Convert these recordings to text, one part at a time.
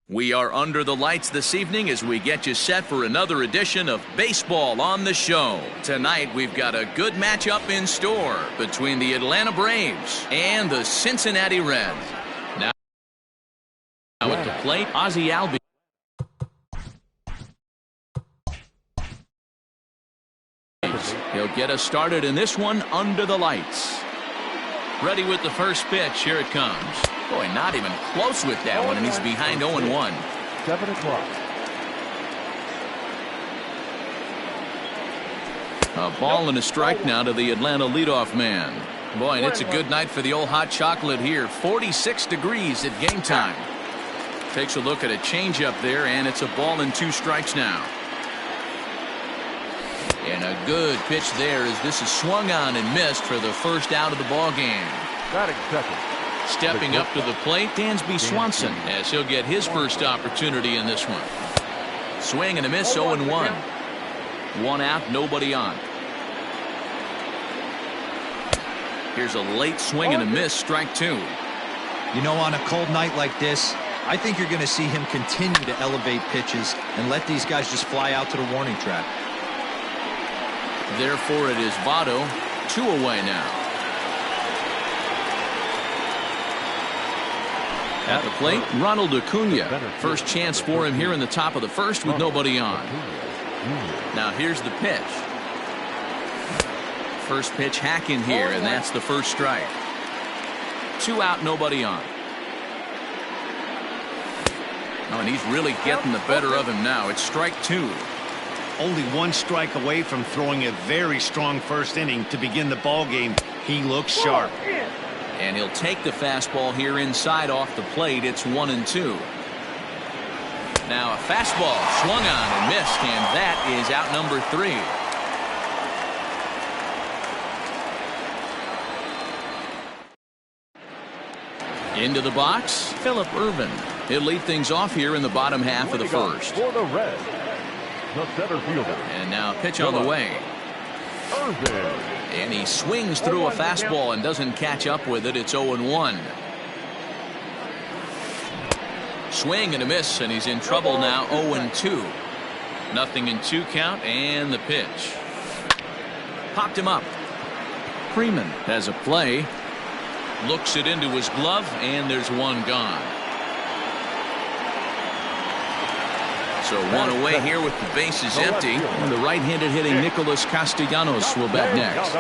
We are under the lights this evening as we get you set for another edition of Baseball on the Show. Tonight, we've got a good matchup in store between the Atlanta Braves and the Cincinnati Reds. Now at the plate, Ozzie Albies. He'll get us started in this one under the lights. Ready with the first pitch. Here it comes. Boy, not even close with that one, and he's behind 0-1. 7 o'clock. A ball and a strike now to the Atlanta leadoff man. Boy, and it's a good night for the old hot chocolate here. 46 degrees at game time. Takes a look at a changeup there, and it's a ball and 2 strikes now. And a good pitch there as this is swung on and missed for the first out of the ball game. Batting second. Stepping up to the plate, Dansby Swanson, as he'll get his first opportunity in this one. Swing and a miss, 0-1. 1 out, nobody on. Here's a late swing and a miss, strike 2. You know, on a cold night like this, I think you're going to see him continue to elevate pitches and let these guys just fly out to the warning track. Therefore, it is Votto, 2 away now. At the plate, Ronald Acuna. First chance for him here in the top of the first with nobody on. Now here's the pitch. First pitch hacking here, and that's the first strike. 2 out, nobody on. Oh, and he's really getting the better of him now. It's strike 2. Only 1 strike away from throwing a very strong first inning to begin the ball game. He looks sharp. And he'll take the fastball here inside off the plate. It's 1-2. Now a fastball swung on and missed, and that is out number 3. Into the box, Phillip Ervin. He'll lead things off here in the bottom half of the first. For the Reds, the center fielder. And now pitch on the way. Ervin. And he swings through a fastball and doesn't catch up with it. It's 0-1. Swing and a miss, and he's in trouble now. 0-2. Nothing in 2 count, and the pitch. Popped him up. Freeman has a play. Looks it into his glove, and there's 1 gone. So 1 away here with the bases empty. And the right-handed hitting Nicholas Castellanos will bat next.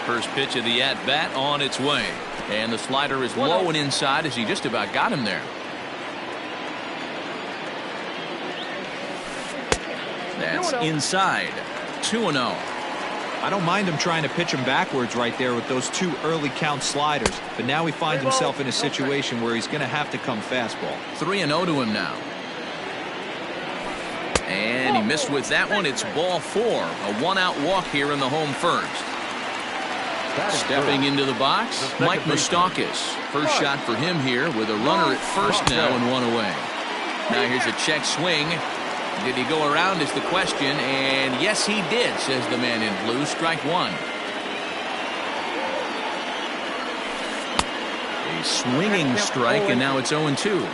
First pitch of the at-bat on its way. And the slider is low and inside as he just about got him there. That's inside. 2-0. I don't mind him trying to pitch him backwards right there with those 2 early count sliders. But now he finds himself in a situation where he's going to have to come fastball. 3-0 to him now. And he missed with that one. It's ball 4. A 1-out walk here in the home first. Stepping into the box, Mike Moustakas. First shot for him here with a runner at first now and 1 away. Now here's a check swing. Did he go around is the question, and yes he did, says the man in blue. Strike 1. A swinging strike, and now it's 0-2.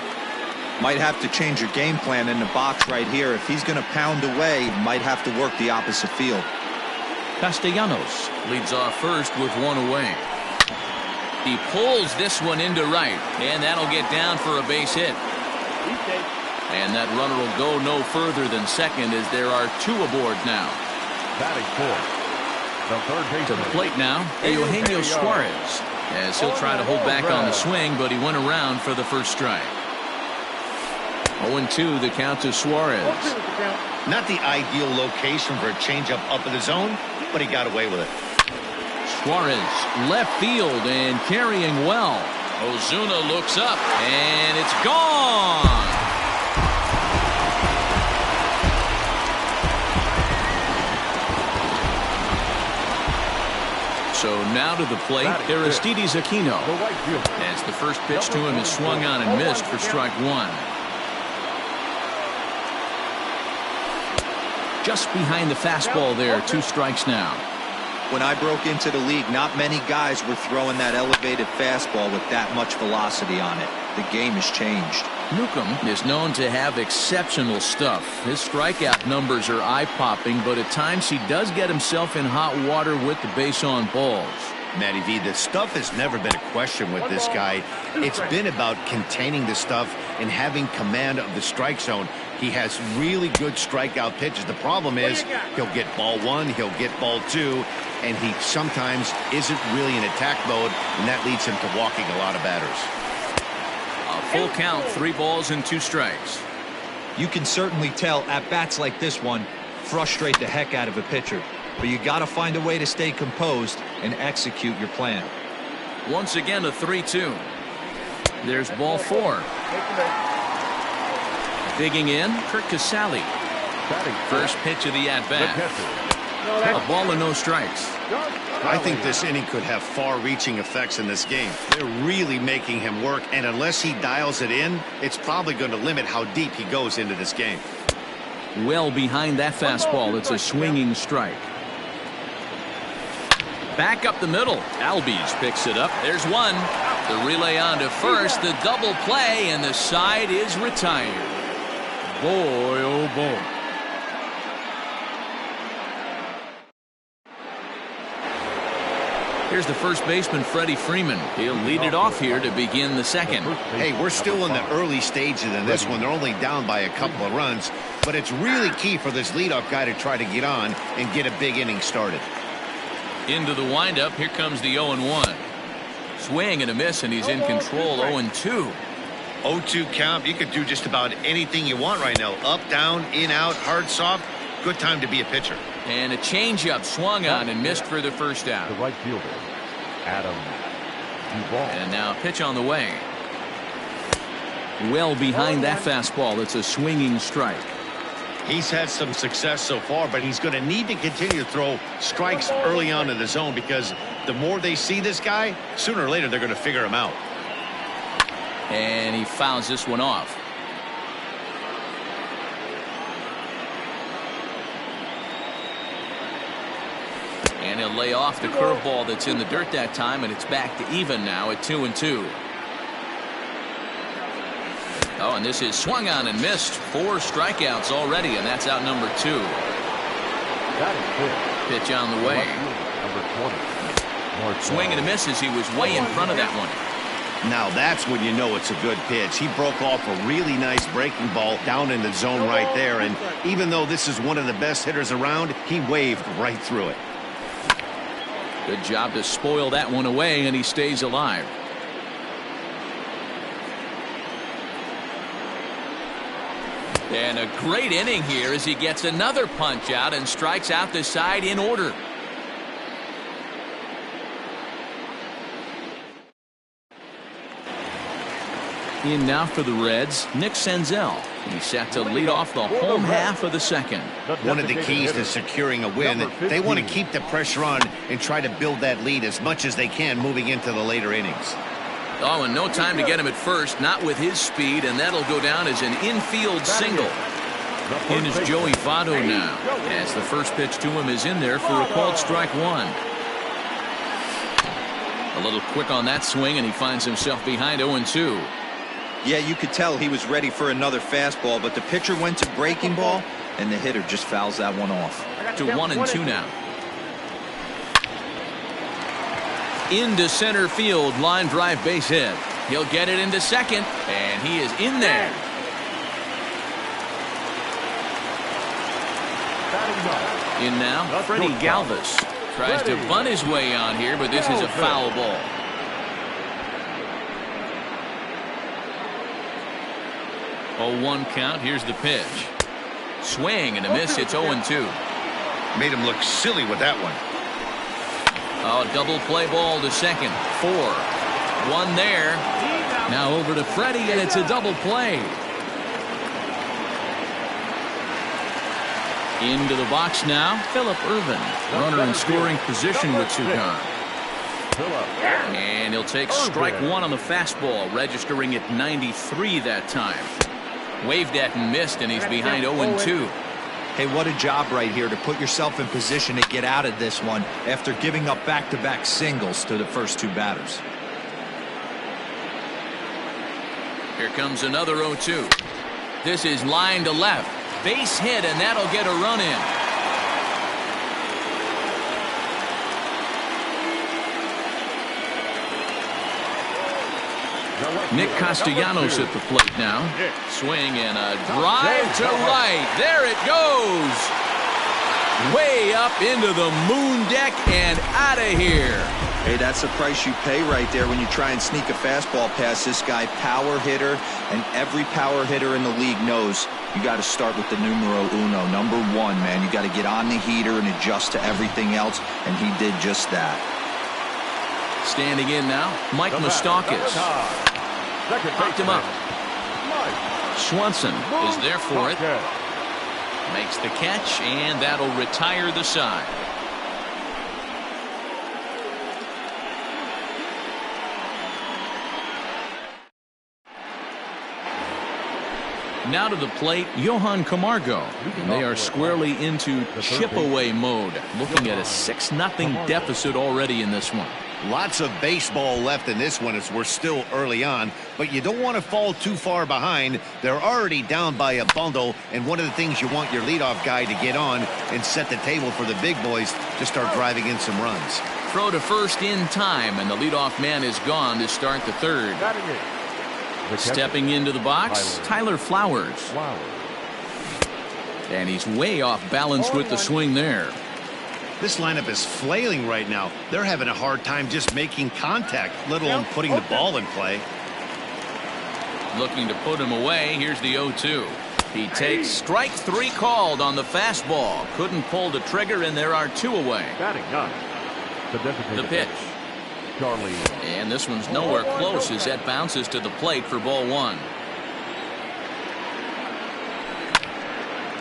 Might have to change your game plan in the box right here. If he's going to pound away, might have to work the opposite field. Castellanos leads off first with 1 away. He pulls this one into right, and that'll get down for a base hit. And that runner will go no further than second as there are 2 aboard now. Batting 4th. The third baseman. To the plate now, Eugenio Suarez. As he'll try to hold back on the swing, but he went around for the first strike. 0-2 the count to Suarez. Not the ideal location for a changeup up in the zone, but he got away with it. Suarez left field and carrying well. Ozuna looks up and it's gone. So now to the plate, Aristides Aquino. As the first pitch to him is swung on and missed for strike 1. Just behind the fastball there, 2 strikes now. When I broke into the league, not many guys were throwing that elevated fastball with that much velocity on it. The game has changed. Newcomb is known to have exceptional stuff. His strikeout numbers are eye-popping, but at times he does get himself in hot water with the base on balls. Matty V, the stuff has never been a question with this guy. It's been about containing the stuff and having command of the strike zone. He has really good strikeout pitches. The problem is he'll get ball one, he'll get ball two, and he sometimes isn't really in attack mode, and that leads him to walking a lot of batters. A full count, 3 balls and 2 strikes. You can certainly tell at bats like this one frustrate the heck out of a pitcher. But you got to find a way to stay composed and execute your plan. Once again, a 3-2. There's ball 4. Digging in, Kurt Casale. First pitch of the at-bat. A ball and no strikes. I think this inning could have far-reaching effects in this game. They're really making him work, and unless he dials it in, it's probably going to limit how deep he goes into this game. Well behind that fastball, it's a swinging strike. Back up the middle. Albies picks it up. There's one. The relay on to first. The double play, and the side is retired. Boy, oh boy. Here's the first baseman, Freddie Freeman. He'll lead it off here to begin the second. Hey, we're still in the early stages in this one. They're only down by a couple of runs, but it's really key for this leadoff guy to try to get on and get a big inning started. Into the windup. Here comes the 0-1. Swing and a miss, and he's in control. 0-2. 0-2 count. You could do just about anything you want right now. Up, down, in, out, hard, soft. Good time to be a pitcher. And a changeup swung on and missed for the first out. The right fielder, alan7922. And now a pitch on the way. Well behind that fastball. It's a swinging strike. He's had some success so far, but he's going to need to continue to throw strikes early on in the zone, because the more they see this guy, sooner or later they're going to figure him out. And he fouls this one off. And he'll lay off the curveball that's in the dirt that time, and it's back to even now at 2-2. Oh, and this is swung on and missed. 4 strikeouts already, and that's out number 2. Pitch on the way. Swing and a miss as he was way in front of that one. Now that's when you know it's a good pitch. He broke off a really nice breaking ball down in the zone right there, and even though this is one of the best hitters around, he waved right through it. Good job to spoil that one away, and he stays alive. And a great inning here as he gets another punch out and strikes out the side in order. In now for the Reds, Nick Senzel. He's set to lead off the home half of the second. One of the keys to securing a win, they want to keep the pressure on and try to build that lead as much as they can moving into the later innings. Oh, and no time to get him at first, not with his speed, and that'll go down as an infield single. In is Joey Votto now, as the first pitch to him is in there for a called strike 1. A little quick on that swing, and he finds himself behind 0-2. Yeah, you could tell he was ready for another fastball, but the pitcher went to breaking ball, and the hitter just fouls that one off. To 1-2 now. Into center field, line drive base hit. He'll get it into second, and he is in there. In now, Freddie Galvis tries to bunt his way on here, but this is a foul ball. 0-1 count. Here's the pitch. Swing and a miss. It's 0-2. Made him look silly with that one. Oh, double play ball to second. 4. 1 there. Now over to Freddie, and it's a double play. Into the box now, Phillip Ervin. Runner in scoring position with 2 gone. And he'll take strike 1 on the fastball, registering at 93 that time. Waved at and missed, and he's behind 0-2. Hey, what a job right here to put yourself in position to get out of this one after giving up back-to-back singles to the first 2 batters. Here comes another 0-2. This is line to left. Base hit, and that'll get a run in. Nick Castellanos at the plate now. Swing and a drive to right. There it goes. Way up into the moon deck and out of here. Hey, that's the price you pay right there when you try and sneak a fastball past this guy. Power hitter, and every power hitter in the league knows you got to start with the numero uno, number one, man. You got to get on the heater and adjust to everything else, and he did just that. Standing in now, Mike Moustakas. Popped him up. Swanson is there for it. Makes the catch, and that'll retire the side. Now to the plate, Johan Camargo. And they are squarely into chip-away mode, looking at a 6-0 deficit already in this one. Lots of baseball left in this one as we're still early on, but you don't want to fall too far behind. They're already down by a bundle, and one of the things you want your leadoff guy to get on and set the table for the big boys to start driving in some runs. Throw to first in time, and the leadoff man is gone to start the third. Stepping into the box, Tyler Flowers. And he's way off balance with the swing there. This lineup is flailing right now. They're having a hard time just making contact, let alone putting the ball in play. Looking to put him away. Here's the 0-2. He takes strike 3 called on the fastball. Couldn't pull the trigger, and there are 2 away. The pitch. And this one's nowhere close as that bounces to the plate for ball 1.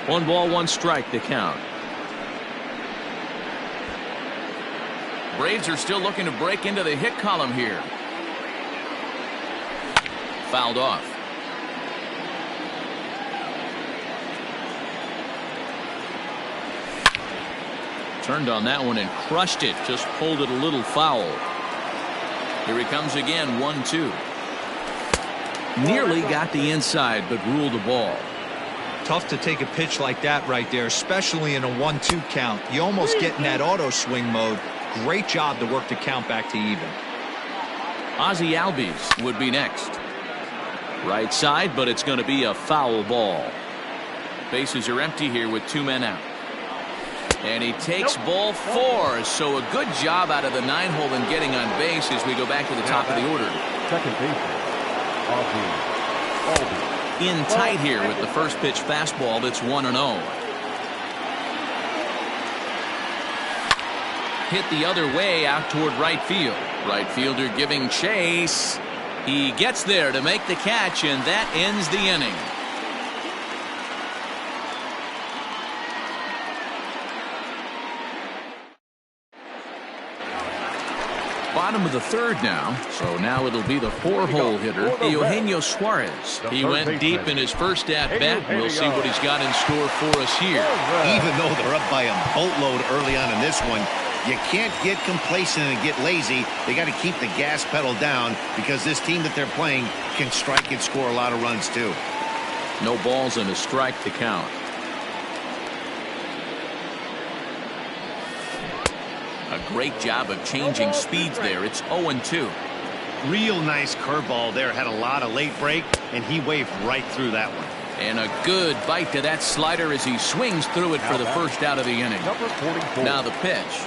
1 ball, 1 strike to count. Braves are still looking to break into the hit column here. Fouled off. Turned on that one and crushed it. Just pulled it a little foul. Here he comes again, 1-2. Nearly got the inside, but ruled the ball. Tough to take a pitch like that right there, especially in a 1-2 count. You almost get in that auto swing mode. Great job to work the count back to even. Ozzie Albies would be next. Right side, but it's going to be a foul ball. Bases are empty here with 2 men out. And he takes ball 4. So a good job out of the 9-hole in getting on base as we go back to the top of the order. Second baseman, In tight here with the first pitch fastball that's 1-0. Hit the other way out toward right field. Right fielder giving chase. He gets there to make the catch, and that ends the inning. Bottom of the third now, so now it'll be the 4-hole hitter, Eugenio Suarez. He went deep in his first at-bat. We'll see what he's got in store for us here. Even though they're up by a boatload early on in this one, you can't get complacent and get lazy. They got to keep the gas pedal down because this team that they're playing can strike and score a lot of runs too. No balls and a strike to count. A great job of changing speeds there. It's 0-2. Real nice curveball there. Had a lot of late break, and he waved right through that one. And a good bite to that slider as he swings through it for the first out of the inning. Now the pitch.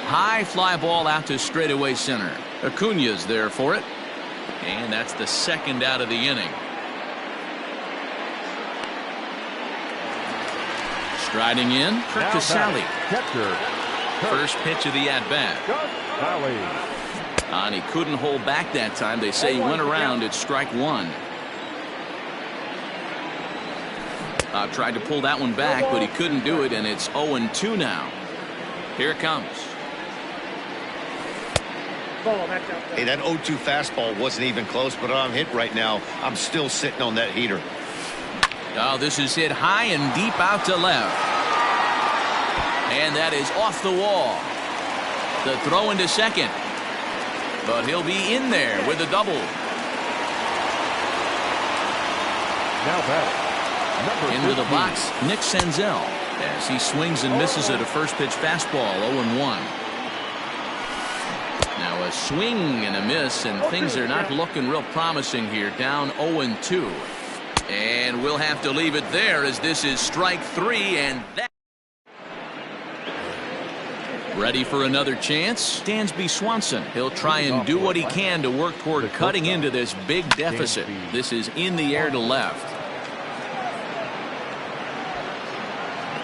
High fly ball out to straightaway center. Acuna's there for it. And that's the second out of the inning. Striding in, Kirk Casale. First pitch of the at-bat. And he couldn't hold back that time. They say he went around at strike 1. Tried to pull that one back, but he couldn't do it, and it's 0-2 now. Here it comes. Hey, that 0-2 fastball wasn't even close, but I'm hit right now. I'm still sitting on that heater. Oh, this is hit high and deep out to left. And that is off the wall. The throw into second. But he'll be in there with a double. Now batting, number Into the 15. box, Nick Senzel, as he swings and misses at a first pitch fastball, 0-1. Now a swing and a miss, and things are not looking real promising here, down 0-2. And we'll have to leave it there, as this is strike 3, and that. Ready for another chance? Dansby Swanson. He'll try and do what he can to work toward cutting into this big deficit. This is in the air to left.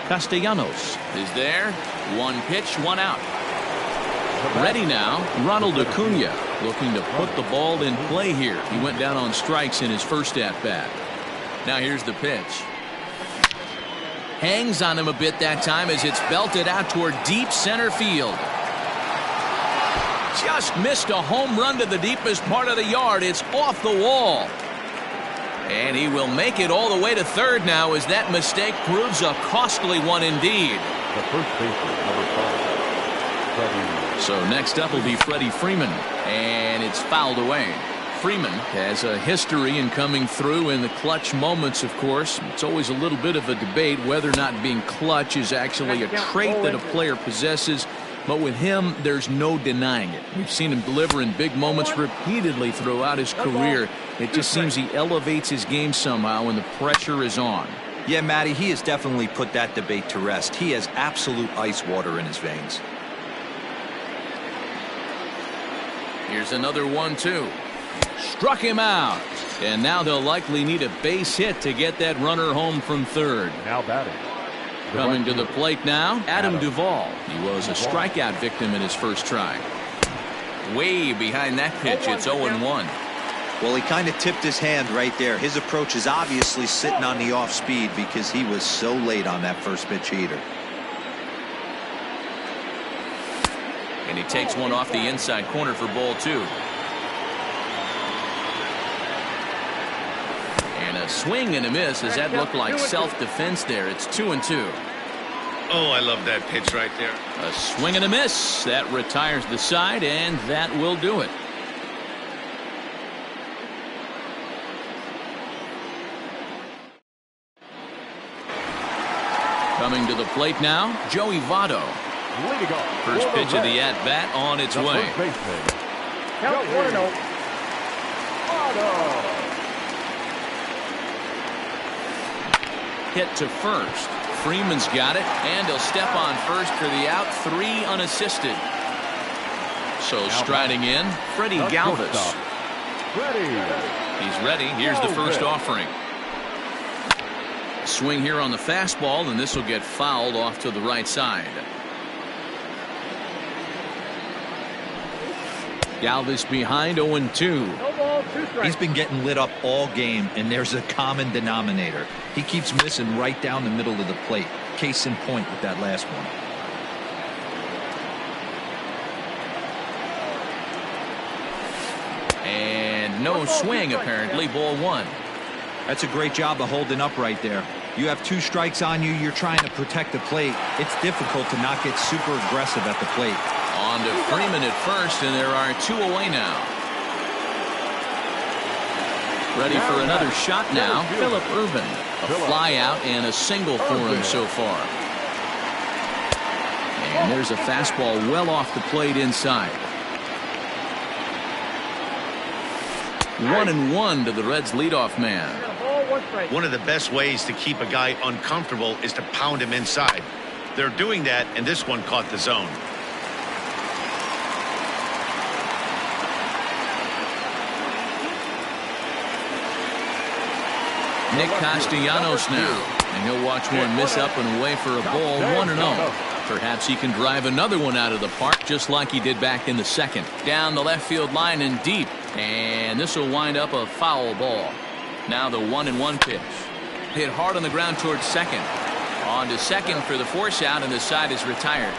Castellanos is there. One pitch, one out. Ready now, Ronald Acuna, looking to put the ball in play here. He went down on strikes in his first at-bat. Now here's the pitch. Hangs on him a bit that time as it's belted out toward deep center field. Just missed a home run to the deepest part of the yard. It's off the wall. And he will make it all the way to third now, as that mistake proves a costly one indeed. The first baseman, number 5, Freddie. So next up will be Freddie Freeman, and it's fouled away. Freeman has a history in coming through in the clutch moments, of course. It's always a little bit of a debate whether or not being clutch is actually a trait that a player possesses. But with him, there's no denying it. We've seen him deliver in big moments repeatedly throughout his career. It just seems he elevates his game somehow when the pressure is on. Yeah, Matty, he has definitely put that debate to rest. He has absolute ice water in his veins. Here's another 1-2. Struck him out. And now they'll likely need a base hit to get that runner home from third. Now batting. Coming to the plate now, Adam Duvall. He was a strikeout victim in his first try. Way behind that pitch, it's 0-1. Well, he kind of tipped his hand right there. His approach is obviously sitting on the off speed because he was so late on that first pitch heater. And he takes one off the inside corner for ball 2. And a swing and a miss, as that looked like self-defense there. It's 2-2. Oh, I love that pitch right there. A swing and a miss. That retires the side, and that will do it. Coming to the plate now, Joey Votto. Leading off. First pitch of the at-bat on its way. First baseman. Count 1-0. Votto. Hit to first. Freeman's got it, and he'll step on first for the out. 3 unassisted. So striding in, Freddie Galvis. Ready. He's ready. Here's the first offering. Swing here on the fastball, and this will get fouled off to the right side. Galvis behind, 0-2. He's been getting lit up all game, and there's a common denominator. He keeps missing right down the middle of the plate. Case in point with that last one. And no swing, apparently. Ball 1. That's a great job of holding up right there. You have 2 strikes on you. You're trying to protect the plate. It's difficult to not get super aggressive at the plate. On to Freeman at first, and there are 2 away now. Ready for another shot now, Phillip Ervin. A fly out and a single for him so far. And there's a fastball well off the plate inside. 1-1 to the Reds' leadoff man. One of the best ways to keep a guy uncomfortable is to pound him inside. They're doing that, and this one caught the zone. Nick Castellanos now, and he'll watch one miss up and away for a ball. 1-0. Perhaps he can drive another one out of the park, just like he did back in the second. Down the left field line and deep, and this will wind up a foul ball. Now the 1-1 pitch. Hit hard on the ground towards second. On to second for the force out, and the side is retired.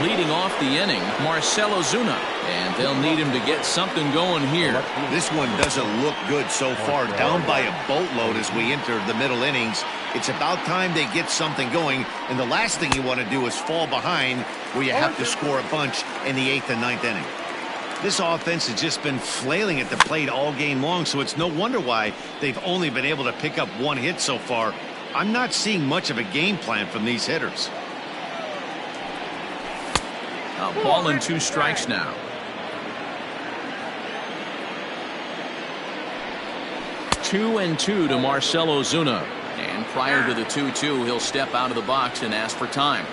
Leading off the inning, Marcell Ozuna, and they'll need him to get something going here. This one doesn't look good so far. Down by a boatload as we enter the middle innings. It's about time they get something going, and the last thing you want to do is fall behind where you have to score a bunch in the 8th and 9th inning. This offense has just been flailing at the plate all game long, so it's no wonder why they've only been able to pick up one hit so far. I'm not seeing much of a game plan from these hitters. A ball and 2 strikes now. Two and 2 to Marcell Ozuna. And prior to the 2-2, he'll step out of the box and ask for time.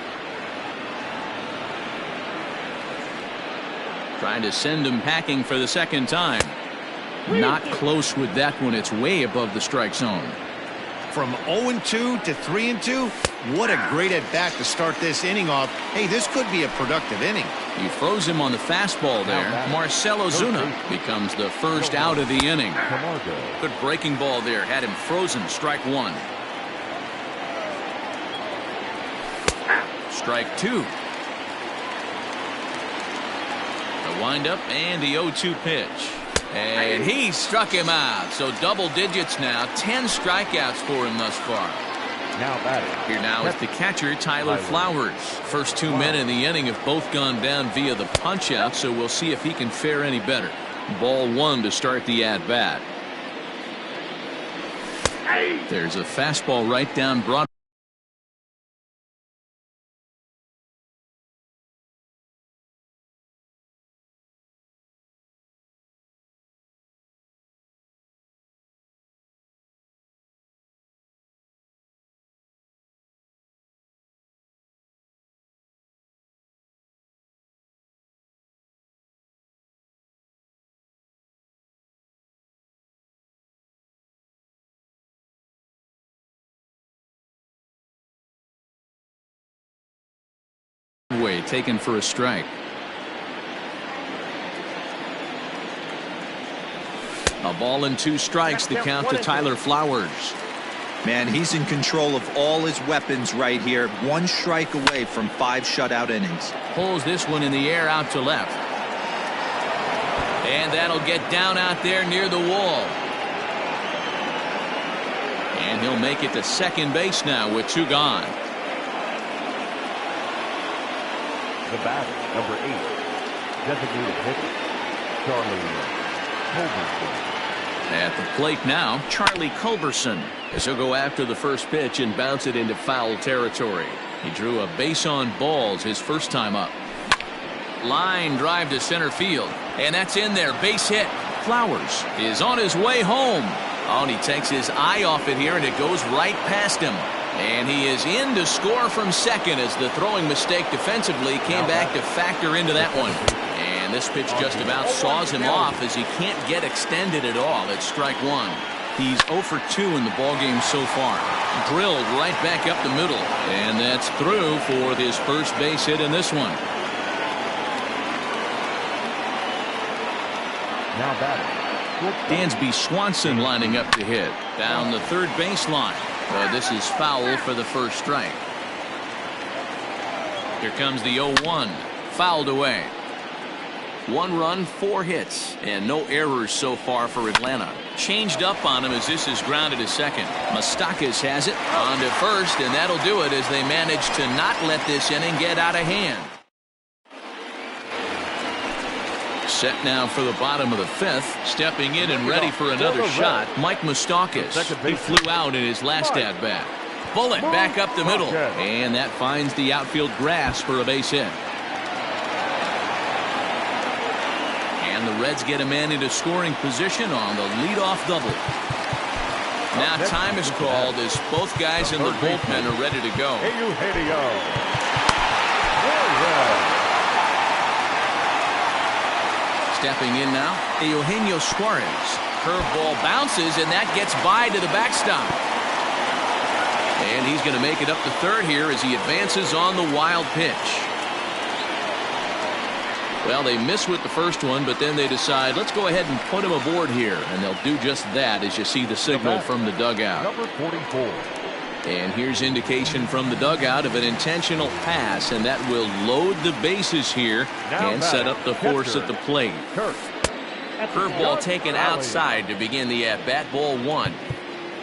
Trying to send him packing for the second time. Not close with that one. It's way above the strike zone. From 0-2 to 3-2, what a great at-bat to start this inning off. Hey, this could be a productive inning. He throws him on the fastball there. Marcell Ozuna becomes the first out of the inning. Good breaking ball there. Had him frozen. Strike 1. Strike 2. The windup and the 0-2 pitch. And he struck him out. So double digits now. 10 strikeouts for him thus far. Now batting. Here now is the catcher, Tyler Flowers. First 2 men in the inning have both gone down via the punch out, so we'll see if he can fare any better. Ball 1 to start the at bat. There's a fastball right down Broadway. Taken for a strike. A ball and 2 strikes. The count to Tyler Flowers. Man, he's in control of all his weapons right here. 1 strike away from 5 shutout innings. Pulls this one in the air out to left. And that'll get down out there near the wall. And he'll make it to second base now with 2 gone. The batter, number 8, designated hitter, Charlie Culberson. At the plate now, Charlie Culberson, as he'll go after the first pitch and bounce it into foul territory. He drew a base on balls his first time up. Line drive to center field, and that's in there. Base hit. Flowers is on his way home. Oh, and he takes his eye off it here, and it goes right past him. And he is in to score from second as the throwing mistake defensively came back to factor into that one. And this pitch just about saws him off as he can't get extended at all. It's strike 1. He's 0 for 2 in the ballgame so far. Drilled right back up the middle. And that's through for his first base hit in this one. Now batting. Dansby Swanson lining up to hit. Down the third baseline. This is foul for the first strike. Here comes the 0-1. Fouled away. 1 run, 4 hits, and no errors so far for Atlanta. Changed up on him as this is grounded to second. Moustakas has it on to first, and that'll do it as they manage to not let this inning get out of hand. Set now for the bottom of the 5th. Stepping in and ready for another shot, Mike Moustakas. He flew out in his last at-bat. Bullet back up the middle, and that finds the outfield grass for a base hit. And the Reds get a man into scoring position on the leadoff double. Now time is called as both guys in the bullpen are ready to go. Stepping in now, Eugenio Suarez. Curveball bounces, and that gets by to the backstop. And he's going to make it up to third here as he advances on the wild pitch. Well, they miss with the first one, but then they decide, let's go ahead and put him aboard here. And they'll do just that as you see the signal from the dugout. Number 44. And here's indication from the dugout of an intentional pass, and that will load the bases here and set up the force at the plate. Curveball taken outside to begin the at-bat. Ball 1.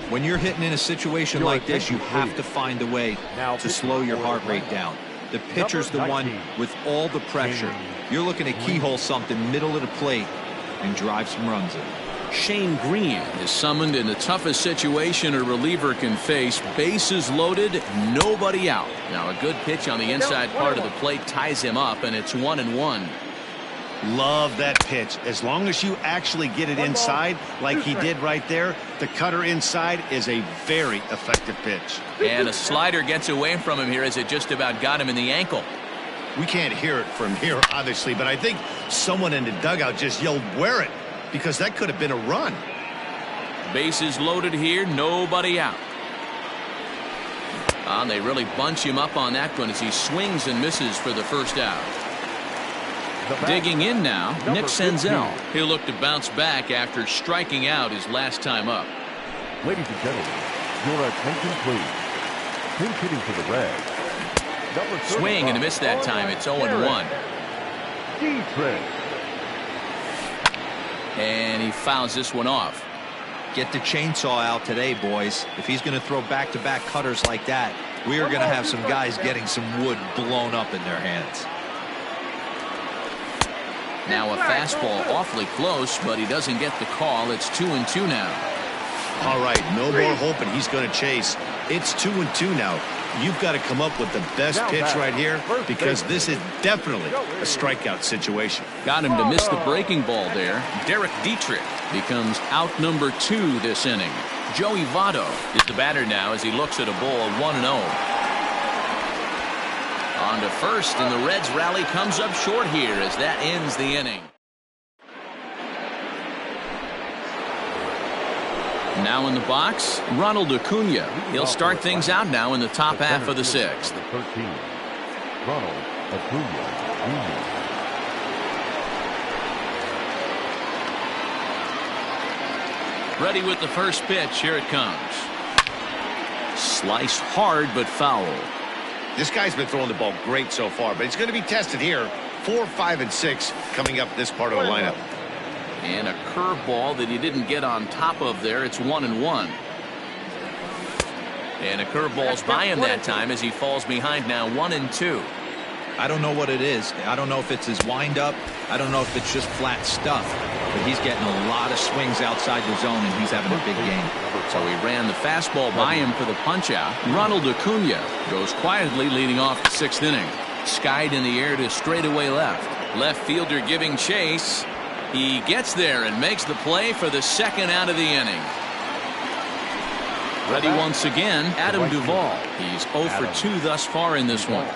When you're hitting in a situation like this, you have to find a way to slow your heart rate down. The pitcher's the one with all the pressure. You're looking to keyhole something middle of the plate and drive some runs in. Shane Green is summoned in the toughest situation a reliever can face. Bases loaded, nobody out. Now a good pitch on the inside part of the plate ties him up, and it's 1-1. Love that pitch. As long as you actually get it inside like he did right there, the cutter inside is a very effective pitch. And a slider gets away from him here as it just about got him in the ankle. We can't hear it from here, obviously, but I think someone in the dugout just yelled, "Wear it," because that could have been a run. Bases loaded here, nobody out. And they really bunch him up on that one as he swings and misses for the first out. Digging in now, Nick Senzel. He'll look to bounce back after striking out his last time up. Ladies and gentlemen, your attention please. Pinch hitting for the Reds. Swing and a miss that time. It's 0-1. And he fouls this one off. Get the chainsaw out today, boys. If he's going to throw back-to-back cutters like that, we are going to have some guys getting some wood blown up in their hands. Now a fastball awfully close, but he doesn't get the call. It's 2-2 now. All right, no more hoping he's going to chase. It's 2-2 now. You've got to come up with the best pitch right here, because this is definitely a strikeout situation. Got him to miss the breaking ball there. Derek Dietrich becomes out number 2 this inning. Joey Votto is the batter now as he looks at a ball 1-0. On to first, and the Reds rally comes up short here as that ends the inning. Now in the box, Ronald Acuna. He'll start things out now in the top half of the 6th. 13, Ronald Acuna Jr. Ready with the first pitch. Here it comes. Sliced hard but foul. This guy's been throwing the ball great so far, but it's going to be tested here. 4, 5, and 6 coming up this part of the lineup. And a curveball that he didn't get on top of there. It's 1-1. And a curveball's by him that time as he falls behind now 1-2. I don't know what it is. I don't know if it's his windup. I don't know if it's just flat stuff. But he's getting a lot of swings outside the zone, and he's having a big game. So he ran the fastball by him for the punch-out. Ronald Acuna goes quietly leading off the 6th inning. Skied in the air to straightaway left. Left fielder giving chase. He gets there and makes the play for the 2nd out of the inning. Ready once again, Adam Duvall. He's 0 for 2 thus far in this one.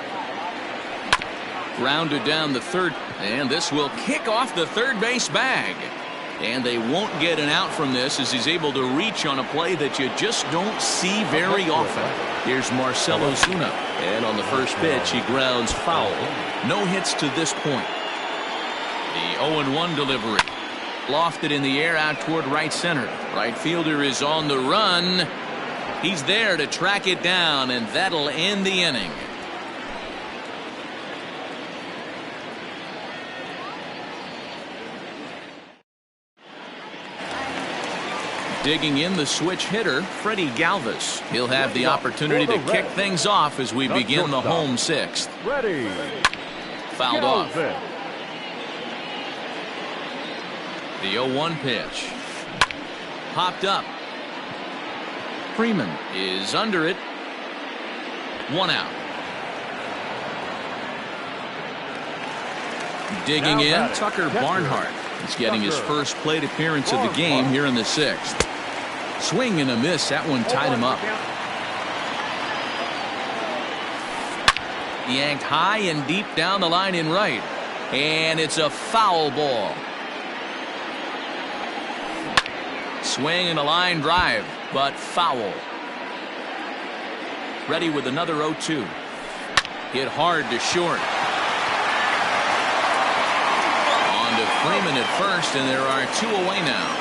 Grounded down the 3rd, and this will kick off the 3rd base bag. And they won't get an out from this as he's able to reach on a play that you just don't see very often. Here's Marcell Ozuna, and on the first pitch he grounds foul. No hits to this point. The 0-1 delivery. Lofted in the air out toward right center. Right fielder is on the run. He's there to track it down, and that'll end the inning. Digging in the switch hitter, Freddie Galvis. He'll have the opportunity to kick things off as we begin the home 6th. Ready. Fouled off. The 0-1 pitch. Popped up. Freeman is under it. 1 out. Digging in, Tucker Barnhart. He's getting his first plate appearance of the game here in the 6th. Swing and a miss. That one tied him up. Yanked high and deep down the line in right. And it's a foul ball. Swing and a line drive, but foul. Ready with another 0-2. Hit hard to short. On to Freeman at first, and there are 2 away now.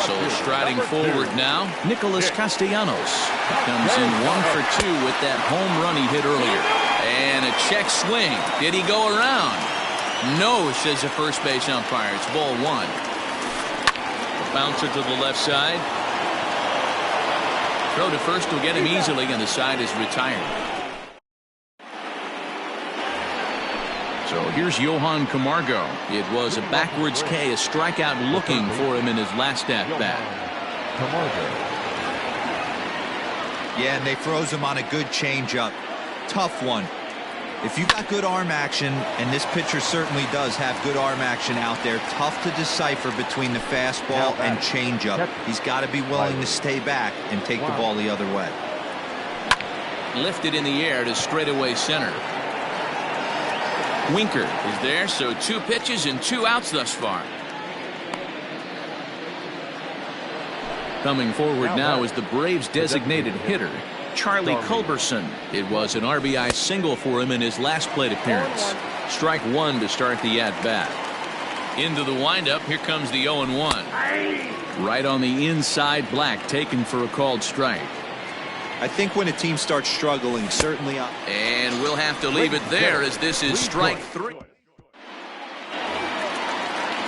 So striding forward now, Nicholas Castellanos. He comes in 1 for 2 with that home run he hit earlier. And a check swing. Did he go around? No, says the first base umpire. It's ball 1. A bouncer to the left side. Throw to first will get him easily, and the side is retired. So here's Johan Camargo. It was a backwards K, a strikeout looking for him in his last at-bat. Yeah, and they froze him on a good changeup. Tough one. If you got good arm action, and this pitcher certainly does have good arm action out there, tough to decipher between the fastball and changeup. He's got to be willing to stay back and take the ball the other way. Lifted in the air to straightaway center. Winker is there, so 2 pitches and 2 outs thus far. Coming forward now is the Braves' designated hitter, Charlie Culberson. It was an RBI single for him in his last plate appearance. Strike 1 to start the at-bat. Into the windup, here comes the 0-1. Right on the inside, Black taken for a called strike. I think when a team starts struggling, certainly. And we'll have to leave it there, as this is strike 3.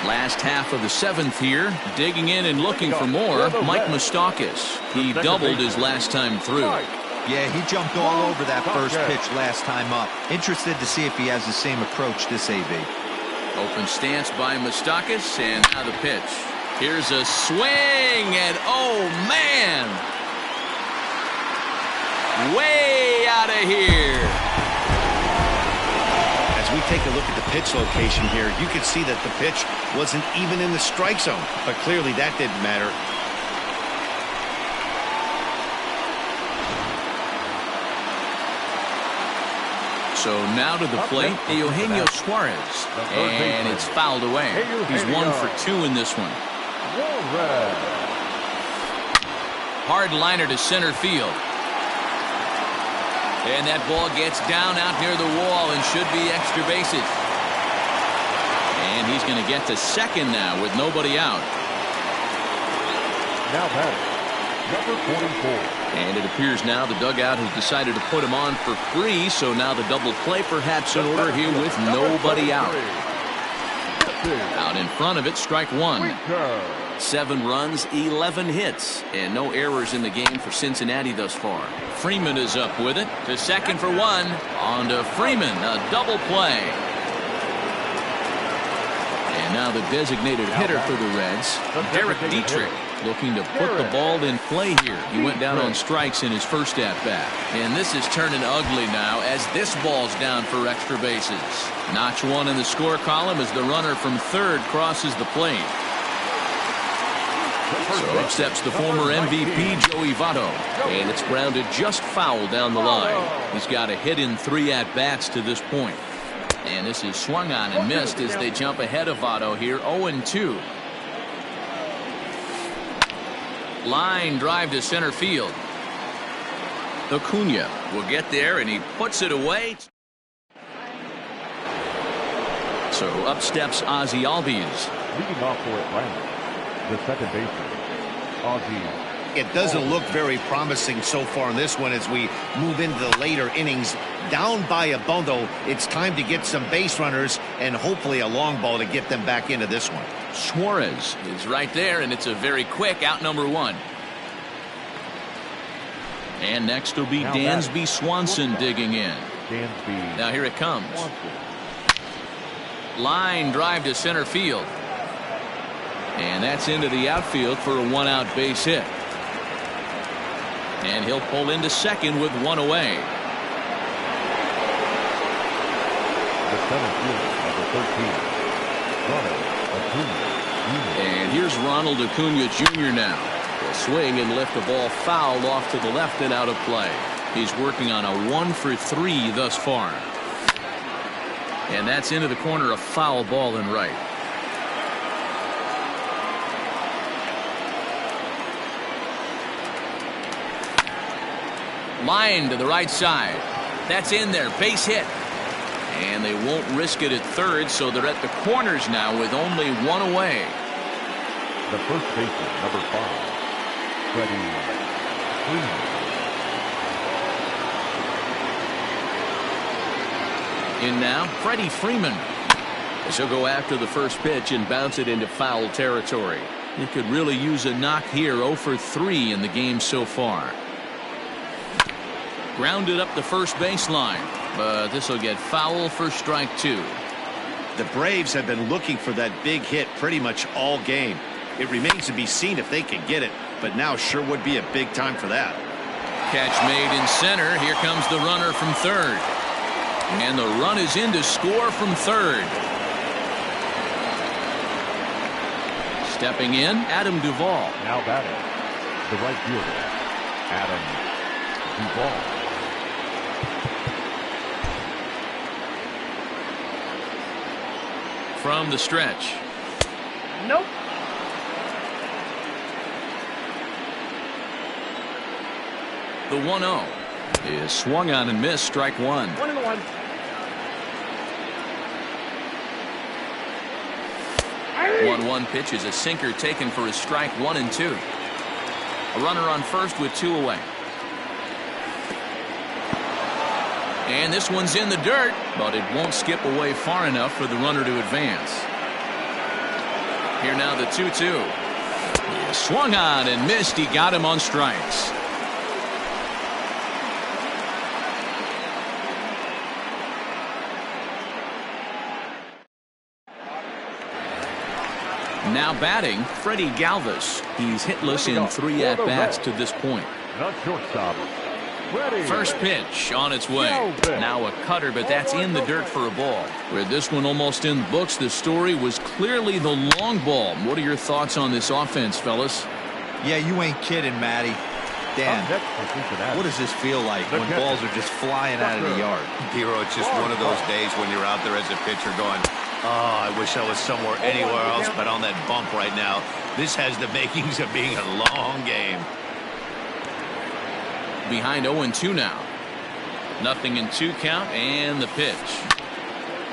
Last half of the 7th here, digging in and looking for more, Mike Moustakas. He doubled his last time through. Yeah, he jumped all over that first pitch last time up. Interested to see if he has the same approach this AB. Open stance by Moustakas, and now the pitch. Here's a swing, and oh man! Way out of here. As we take a look at the pitch location here, you can see that the pitch wasn't even in the strike zone, but clearly that didn't matter. So now to the plate, Eugenio Suarez, and it's fouled away. He's 1 for 2 in this one. Hard liner to center field. And that ball gets down out near the wall and should be extra bases. And he's going to get to second now with nobody out. Now batting, number 44. And it appears now the dugout has decided to put him on for free, so now the double play perhaps in order here with nobody out. Out in front of it, strike 1. 7 runs, 11 hits, and no errors in the game for Cincinnati thus far. Freeman is up with it to second for 1. On to Freeman, a double play. And now the designated hitter for the Reds, Derek Dietrich, looking to put the ball in play here. He went down on strikes in his first at-bat. And this is turning ugly now as this ball's down for extra bases. Notch 1 in the score column as the runner from third crosses the plate. So up steps the former MVP, Joey Votto, and it's grounded just foul down the line. He's got a hit in 3 at-bats to this point. And this is swung on and missed as they jump ahead of Votto here, 0-2. Line drive to center field. Acuna will get there, and he puts it away. So up steps Ozzie Albies. Leading off for Atlanta, the second baseman, Ozzie. It doesn't look very promising so far in this one as we move into the later innings. Down by a bundle, it's time to get some base runners and hopefully a long ball to get them back into this one. Suarez is right there, and it's a very quick out number 1. And next will be Dansby Swanson digging in. Now here it comes. Line drive to center field. And that's into the outfield for a 1-out base hit. And he'll pull into second with 1 away. The center fielder, number 13, Ronald Acuna Jr. And here's Ronald Acuna Jr. now. He'll swing and lift the ball foul off to the left and out of play. He's working on a 1 for 3 thus far. And that's into the corner, a foul ball and right. Line to the right side. That's in there. Base hit. And they won't risk it at third, so they're at the corners now with only 1 away. The first baseman, number 5, Freddie Freeman. In now, Freddie Freeman. He'll go after the first pitch and bounce it into foul territory. He could really use a knock here. 0 for 3 in the game so far. Grounded up the first baseline, but this will get foul for strike 2. The Braves have been looking for that big hit pretty much all game. It remains to be seen if they can get it, but now sure would be a big time for that. Catch made in center. Here comes the runner from third. And the run is in to score from third. Stepping in, Adam Duvall. Now batting, the right fielder, Adam Duvall. From the stretch. Nope. The 1-0 is swung on and missed, strike 1. 1-1. 1-1 pitch is a sinker taken for his strike 1 and 2. A runner on first with 2 away. And this one's in the dirt, but it won't skip away far enough for the runner to advance. Here now the 2-2. He swung on and missed. He got him on strikes. Now batting, Freddie Galvis. He's hitless in 3 at-bats to this point. The shortstop, Freddie. First pitch on its way. Now a cutter, but that's in the dirt for a ball. With this one almost in the books, the story was clearly the long ball. What are your thoughts on this offense, fellas? Yeah, you ain't kidding, Matty. Dan, what does this feel like when balls are just flying out of the yard? Hero, it's just one of those days when you're out there as a pitcher going, oh, I wish I was somewhere anywhere else but on that bump right now. This has the makings of being a long game. Behind 0-2 now. Nothing in 2 count, and the pitch.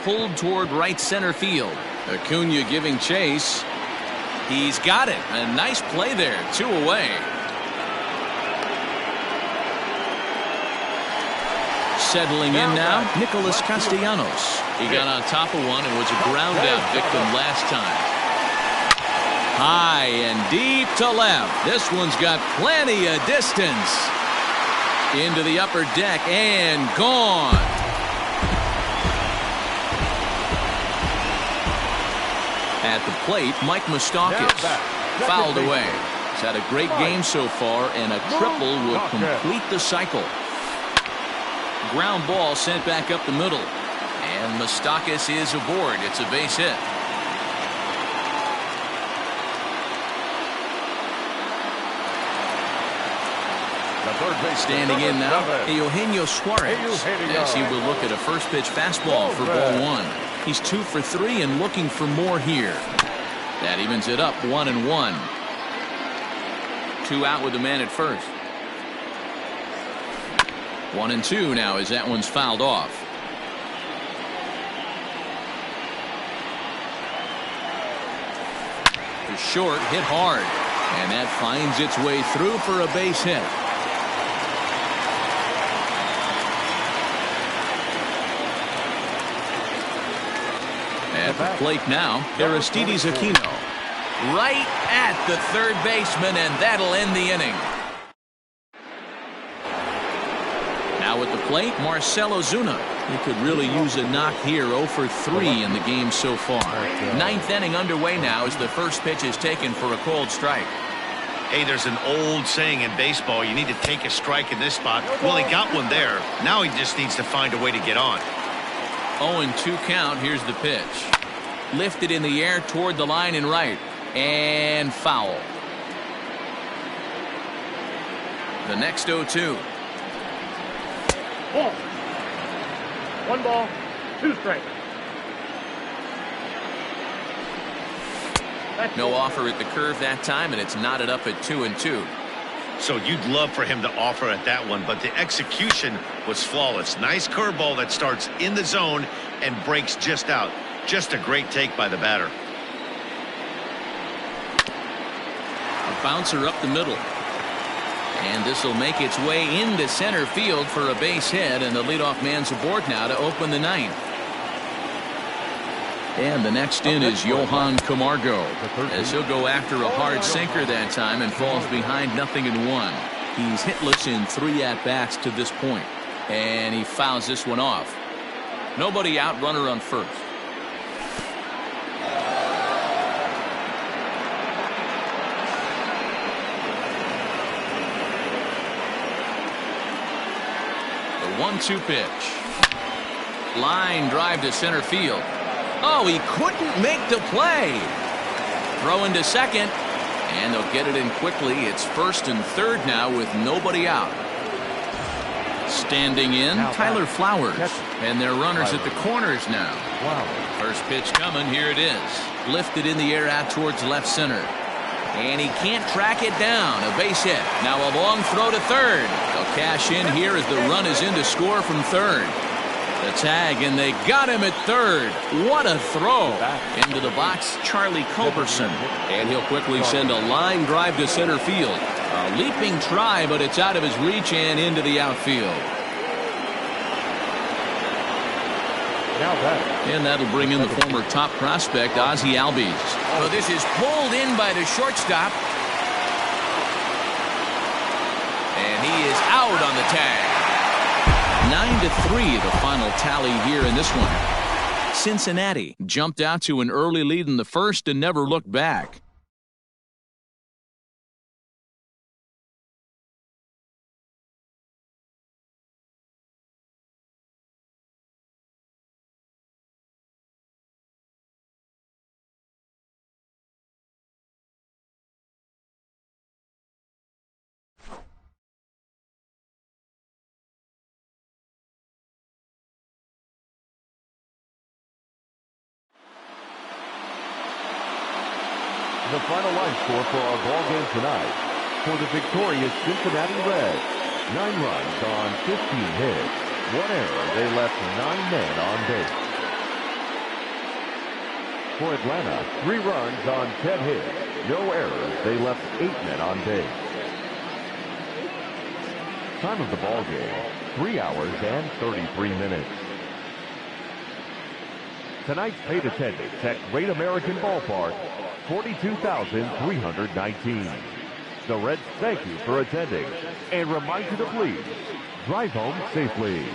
Pulled toward right center field. Acuna giving chase. He's got it. A nice play there. 2 away. Settling in now, Nicholas Castellanos. He got on top of one and was a ground out victim last time. High and deep to left. This one's got plenty of distance. Into the upper deck and gone. At the plate, Mike Moustakas fouled away. He's had a great game so far, and a triple will complete the cycle. Ground ball sent back up the middle. And Moustakas is aboard. It's a base hit. Standing in now, Eugenio Suarez, as he will look at a first pitch fastball for ball 1. He's 2 for 3 and looking for more here. That evens it up 1-1. 2 out with the man at first. 1-2 now as that one's fouled off. The short hit hard, and that finds its way through for a base hit. At the plate now, Aristides Aquino. Right at the third baseman, and that'll end the inning. Now at the plate, Marcell Ozuna. He could really use a knock here. 0 for 3 in the game so far. 9th inning underway now as the first pitch is taken for a called strike. Hey, there's an old saying in baseball, you need to take a strike in this spot. Well, he got one there. Now he just needs to find a way to get on. 0-2 count. Here's the pitch. Lifted in the air toward the line and right. And foul. The next 0-2. Ball. 1 ball, 2 strikes. No offer at the curve that time, and it's knotted up at 2-2. So you'd love for him to offer at that one, but the execution was flawless. Nice curveball that starts in the zone and breaks just out. Just a great take by the batter. A bouncer up the middle. And this will make its way into center field for a base hit, and the leadoff man's aboard now to open the 9th. And the next in is Johan Camargo, as he'll go after a hard sinker that time and falls behind 0-1. He's hitless in 3 at-bats to this point. And he fouls this one off. Nobody out, runner on first. The 1-2 pitch. Line drive to center field. Oh, he couldn't make the play. Throw into second, and they'll get it in quickly. It's first and third now with nobody out. Standing in, Tyler Flowers. And their runners at the corners now. First pitch coming. Here it is. Lifted in the air out towards left center. And he can't track it down. A base hit. Now a long throw to third. They'll cash in here as the run is in to score from third. The tag, and they got him at third. What a throw. Into the box, Charlie Culberson. And he'll quickly send a line drive to center field. A leaping try, but it's out of his reach and into the outfield. And that'll bring in the former top prospect, Ozzie Albies. So this is pulled in by the shortstop. And he is out on the tag. 9-3 the final tally here in this one. Cincinnati jumped out to an early lead in the first and never looked back. The final line score for our ball game tonight. For the victorious Cincinnati Reds, 9 runs on 15 hits. 1 error, they left 9 men on base. For Atlanta, 3 runs on 10 hits. No errors, they left 8 men on base. Time of the ball game, 3 hours and 33 minutes. Tonight's paid attendance at Great American Ballpark, 42,319. The Reds thank you for attending and remind you to please drive home safely.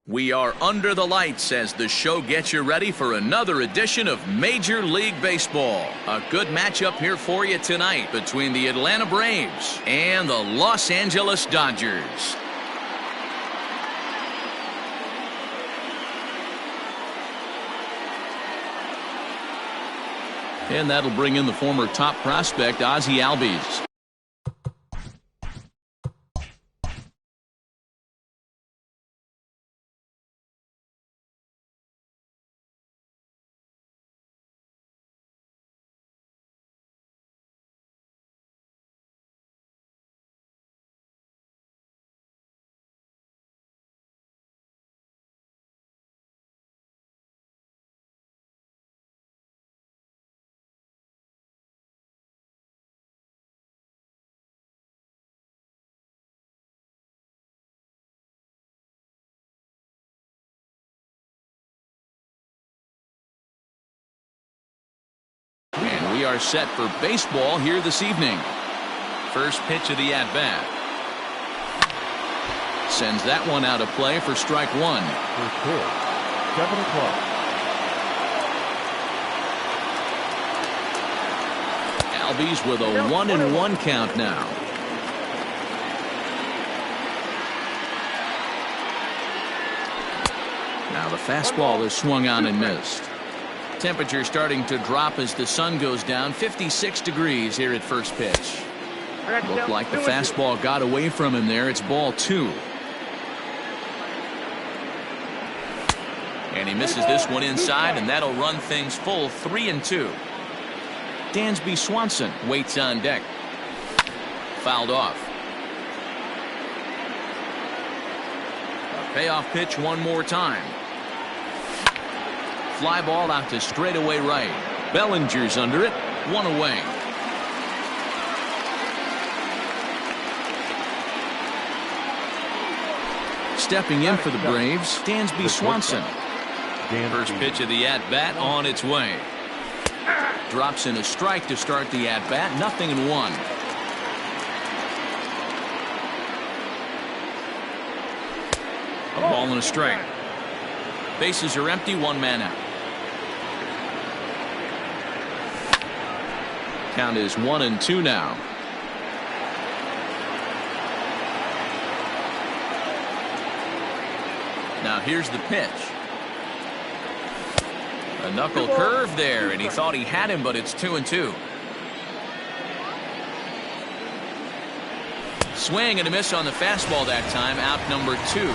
We are under the lights as the show gets you ready for another edition of Major League Baseball. A good matchup here for you tonight between the Atlanta Braves and the Los Angeles Dodgers. And that'll bring in the former top prospect, Ozzie Albies. And we are set for baseball here this evening. First pitch of the at-bat. Sends that one out of play for strike one. First pitch, 7 o'clock. Albies with a 1-1 count now. Now the fastball is swung on and missed. Temperature starting to drop as the sun goes down. 56 degrees here at first pitch. Looked like the fastball got away from him there. It's ball 2. And he misses this one inside, and that'll run things full 3-2. Dansby Swanson waits on deck. Fouled off. A payoff pitch one more time. Fly ball out to straightaway right. Bellinger's under it. 1 away. Stepping in for the Braves, Dansby Swanson. First pitch of the at-bat on its way. Drops in a strike to start the at-bat. 0-1. A ball and a strike. Bases are empty, 1 man out. Count is 1-2 now. Now here's the pitch. A knuckle curve there, and he thought he had him, but it's 2-2. Swing and a miss on the fastball that time. Out number 2.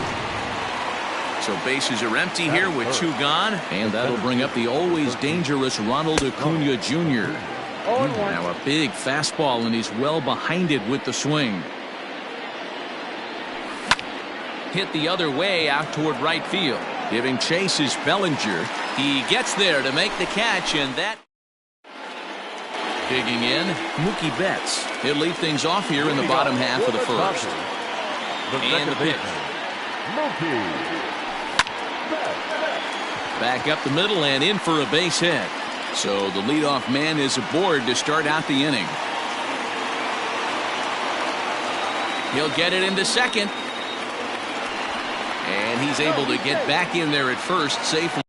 So bases are empty here with 2 gone, and that'll bring up the always dangerous Ronald Acuna Jr. Now a big fastball, and he's well behind it with the swing. Hit the other way out toward right field. Giving chase is Bellinger. He gets there to make the catch, and that... Digging in, Mookie Betts. He'll lead things off here in the bottom half of the first. And the pitch. Back up the middle and in for a base hit. So the leadoff man is aboard to start out the inning. He'll get it into second. And he's able to get back in there at first safely.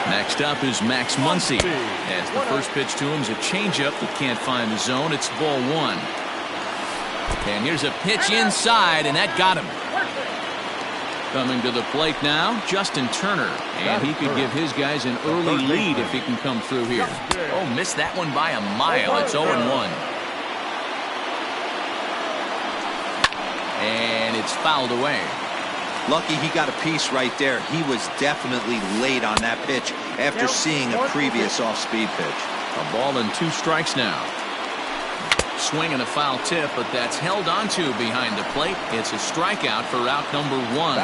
Next up is Max Muncy. As the first pitch to him is a changeup that can't find the zone. It's ball 1. And here's a pitch inside, and that got him. Coming to the plate now, Justin Turner. And he could give his guys an early lead if he can come through here. Oh, missed that one by a mile. It's 0-1. And it's fouled away. Lucky he got a piece right there. He was definitely late on that pitch after seeing a previous off-speed pitch. A ball and 2 strikes now. Swing and a foul tip, but that's held onto behind the plate. It's a strikeout for out number 1.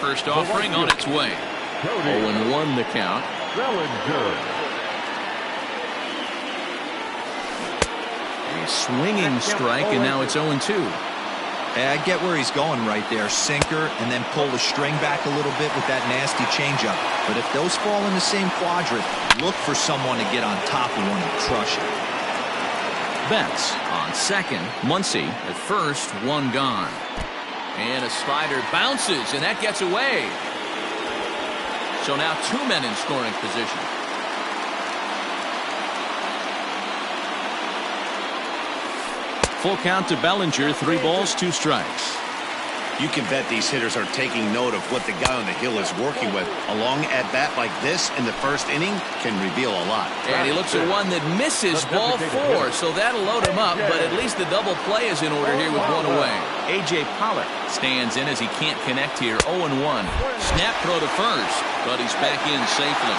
First offering on its way. 0-1 the count. A swinging strike, and now it's 0-2. Hey, I get where he's going right there. Sinker, and then pull the string back a little bit with that nasty changeup. But if those fall in the same quadrant, look for someone to get on top of one and crush it. Betts on second. Muncy at first, one gone. And a slider bounces, and that gets away. So now two men in scoring position. Full count to Bellinger, 3 balls, 2 strikes. You can bet these hitters are taking note of what the guy on the hill is working with. A long at-bat like this in the first inning can reveal a lot. And he looks at one that misses, ball 4, so that'll load him up, but at least the double play is in order here with 1 away. A.J. Pollock stands in as he can't connect here, 0-1. Snap throw to first, but he's back in safely.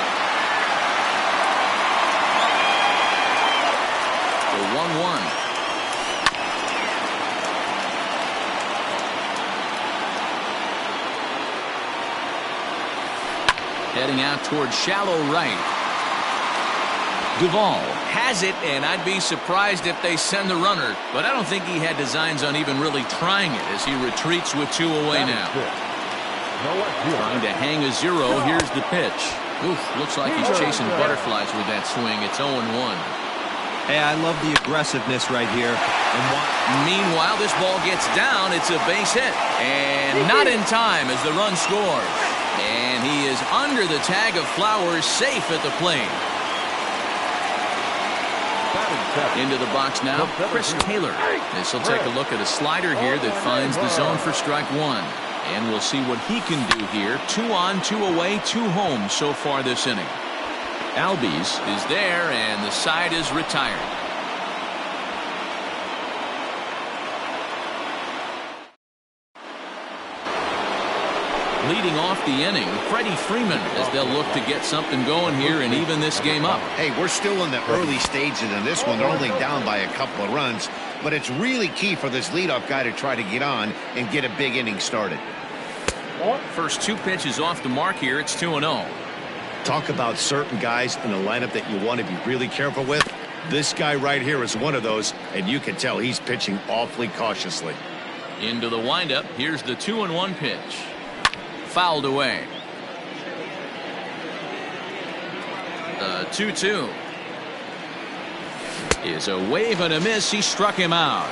The 1-1. Heading out towards shallow right. Duvall has it, and I'd be surprised if they send the runner. But I don't think he had designs on even really trying it as he retreats with 2 away now. Trying to hang a 0. Here's the pitch. Oof, looks like he's chasing butterflies with that swing. It's 0-1. Hey, I love the aggressiveness right here. And meanwhile, this ball gets down. It's a base hit. And not in time as the run scores. And he is under the tag of Flowers, safe at the plate. Into the box now, Chris Taylor. This will take a look at a slider here that finds the zone for strike 1. And we'll see what he can do here. 2 on, 2 away, 2 home so far this inning. Albies is there, and the side is retired. Leading off the inning, Freddie Freeman, as they'll look to get something going here and even this game up. Hey, we're still in the early stages in this one. They're only down by a couple of runs, but it's really key for this leadoff guy to try to get on and get a big inning started. First 2 pitches off the mark here. It's 2-0. Talk about certain guys in the lineup that you want to be really careful with. This guy right here is one of those, and you can tell he's pitching awfully cautiously. Into the windup. Here's the 2-1 pitch. Fouled away. The 2-2 is a wave and a miss. He struck him out.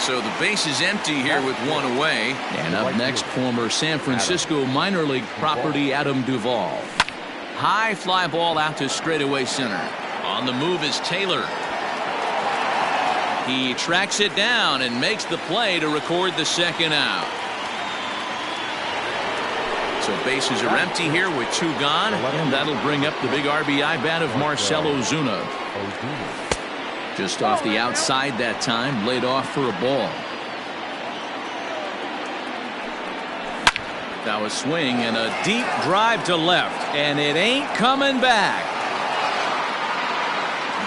So the base is empty here with 1 away. And up next, former San Francisco minor league property Adam Duvall. High fly ball out to straightaway center. On the move is Taylor. He tracks it down and makes the play to record the second out. So bases are empty here with 2 gone, and that'll bring up the big RBI bat of Marcell Ozuna. Just off the outside that time, laid off for a ball. Now a swing and a deep drive to left, and it ain't coming back.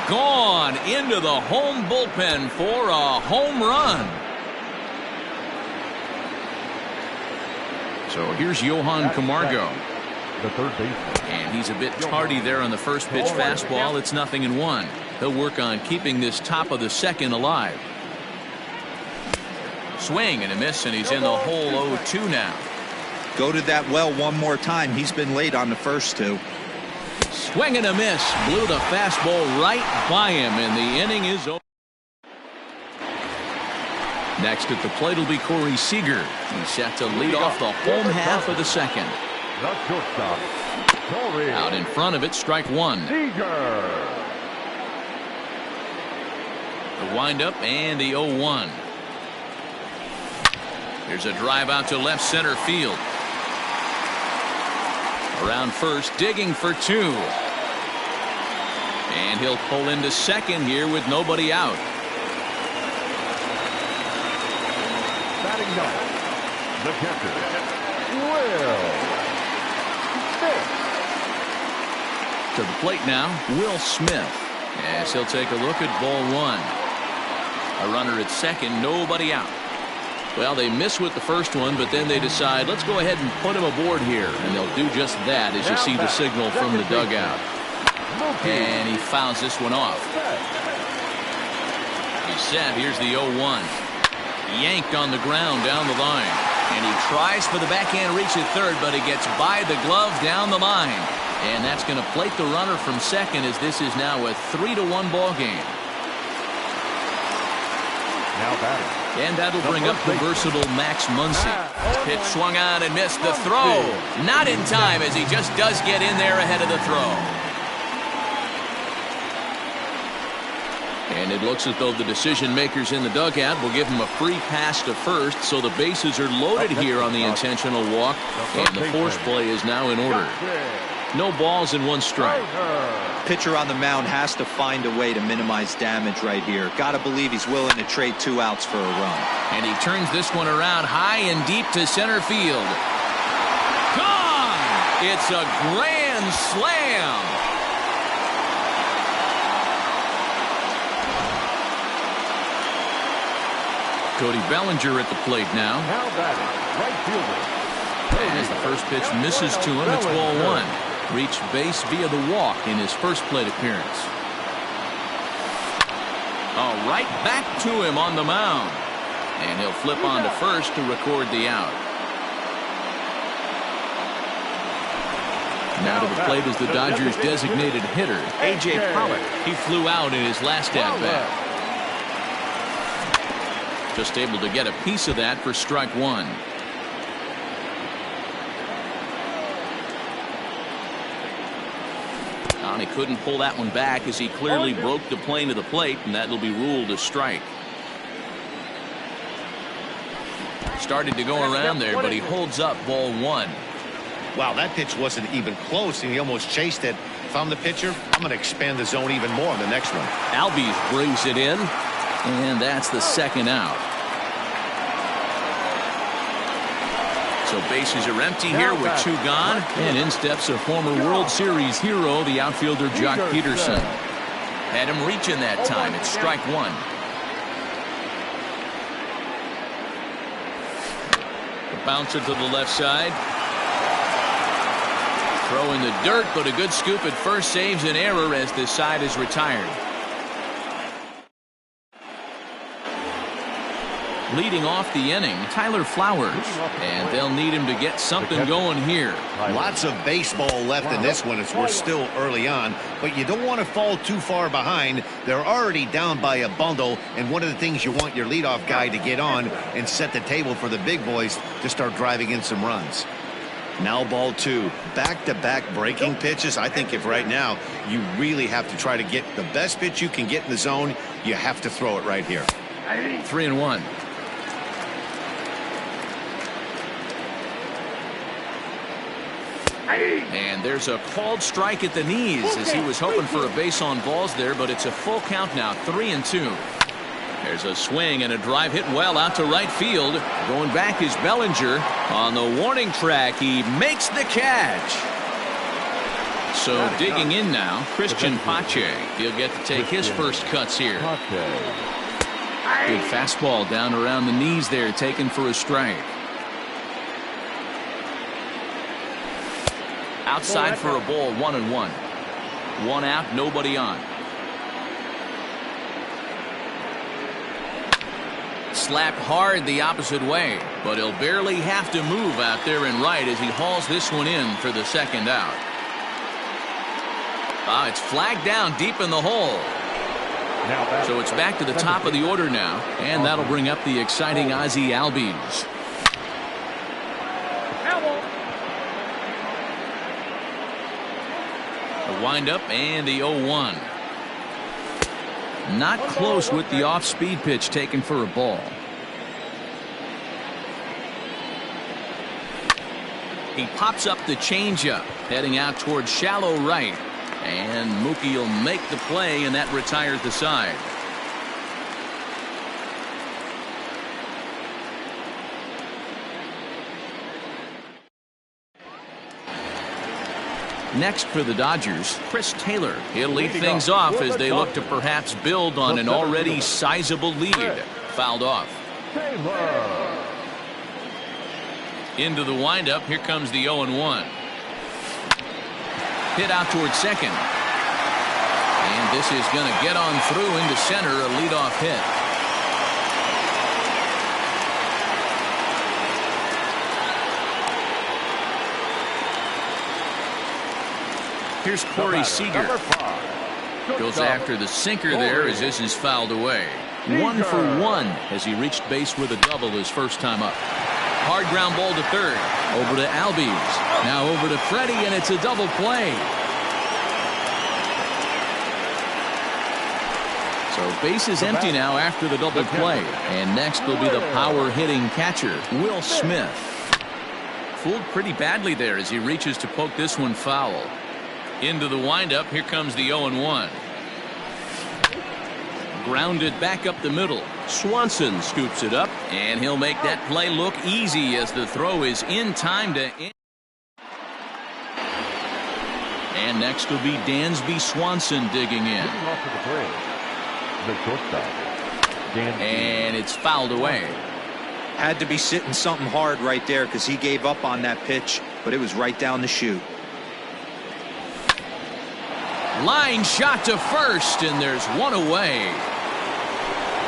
Gone into the home bullpen for a home run. So here's Johan Camargo. The third baseman. And he's a bit tardy there on the first pitch fastball. It's 0-1. He'll work on keeping this top of the second alive. Swing and a miss, and he's in the hole 0-2 now. Go to that well one more time. He's been late on the first 2. Swing and a miss. Blew the fastball right by him, and the inning is over. Next at the plate will be Corey Seager. He's set to lead off the home half of the second. Out in front of it, strike 1. The windup and the 0-1. Here's a drive out to left center field. Around first, digging for 2. And he'll pull into second here with nobody out. Batting ninth, the catcher, Will Smith. To the plate now, Will Smith. As he'll take a look at ball 1. A runner at second, nobody out. Well, they miss with the first one, but then they decide, let's go ahead and put him aboard here. And they'll do just that as you see the signal from the dugout. And he fouls this one off. He's set. Here's the 0-1. Yanked on the ground down the line. And he tries for the backhand reach at third, but he gets by the glove down the line. And that's going to plate the runner from second as this is now a 3-1 ball game. Now batting. And that'll bring up the versatile Max Muncy. Pitch swung on and missed the throw. Not in time as he just does get in there ahead of the throw. And it looks as though the decision makers in the dugout will give him a free pass to first, so the bases are loaded here on the intentional walk, and the force play is now in order. No balls and 1 strike. Pitcher on the mound has to find a way to minimize damage right here. Got to believe he's willing to trade 2 outs for a run. And he turns this one around high and deep to center field. Gone! It's a grand slam. Cody Bellinger at the plate now. Now batting, right fielder. As the first pitch misses to him, it's ball 1. Reached base via the walk in his first plate appearance. Right back to him on the mound. And he'll flip on to first to record the out. Now to the plate is the Dodgers' designated hitter, A.J. Pollock. He flew out in his last at-bat. Just able to get a piece of that for strike 1. He couldn't pull that one back as he clearly broke the plane of the plate, and that'll be ruled a strike. Started to go around there, but he holds up ball 1. Wow, that pitch wasn't even close, and he almost chased it. If I'm the pitcher, I'm going to expand the zone even more on the next one. Albies brings it in, and that's the second out. So bases are empty here with 2 gone, and in steps a former World Series hero, the outfielder Jock Peterson. Had him reaching that time. It's strike 1. The bouncer to the left side. Throw in the dirt, but a good scoop at first saves an error as this side is retired. Leading off the inning, Tyler Flowers, and they'll need him to get something going here. Lots of baseball left in this one as we're still early on, but you don't want to fall too far behind. They're already down by a bundle, and one of the things you want your leadoff guy to get on and set the table for the big boys to start driving in some runs. Now ball 2. Back-to-back breaking pitches. I think if right now you really have to try to get the best pitch you can get in the zone, you have to throw it right here. 3-1. And there's a called strike at the knees as he was hoping for a base on balls there, but it's a full count now, 3-2. There's a swing and a drive hit well out to right field. Going back is Bellinger on the warning track. He makes the catch. So digging in now, Christian Pache. He'll get to take his first cuts here. Good fastball down around the knees there, taken for a strike. Outside for a ball, 1-1. 1 out, nobody on. Slapped hard the opposite way, but he'll barely have to move out there in right as he hauls this one in for the second out. It's flagged down deep in the hole. So it's back to the top of the order now, and that'll bring up the exciting Ozzie Albies. A windup and the 0-1. Not close with the off-speed pitch taken for a ball. He pops up the changeup, heading out towards shallow right. And Mookie will make the play, and that retires the side. Next for the Dodgers, Chris Taylor. He'll lead things off as they look to perhaps build on an already sizable lead. Fouled off. Taylor. Into the windup, here comes the 0-1. Hit out towards second. And this is going to get on through into center, a leadoff hit. Here's Corey Seager. Goes after the sinker there as this is fouled away. 1 for 1 as he reached base with a double his first time up. Hard ground ball to third. Over to Albies. Now over to Freddie, and it's a double play. So base is empty now after the double play. And next will be the power hitting catcher, Will Smith. Fooled pretty badly there as he reaches to poke this one foul. Into the windup, here comes the 0-1. Grounded back up the middle. Swanson scoops it up, and he'll make that play look easy as the throw is in time to end. And next will be Dansby Swanson digging in. And it's fouled away. Had to be sitting something hard right there because he gave up on that pitch, but it was right down the chute. Line shot to first, and there's one away.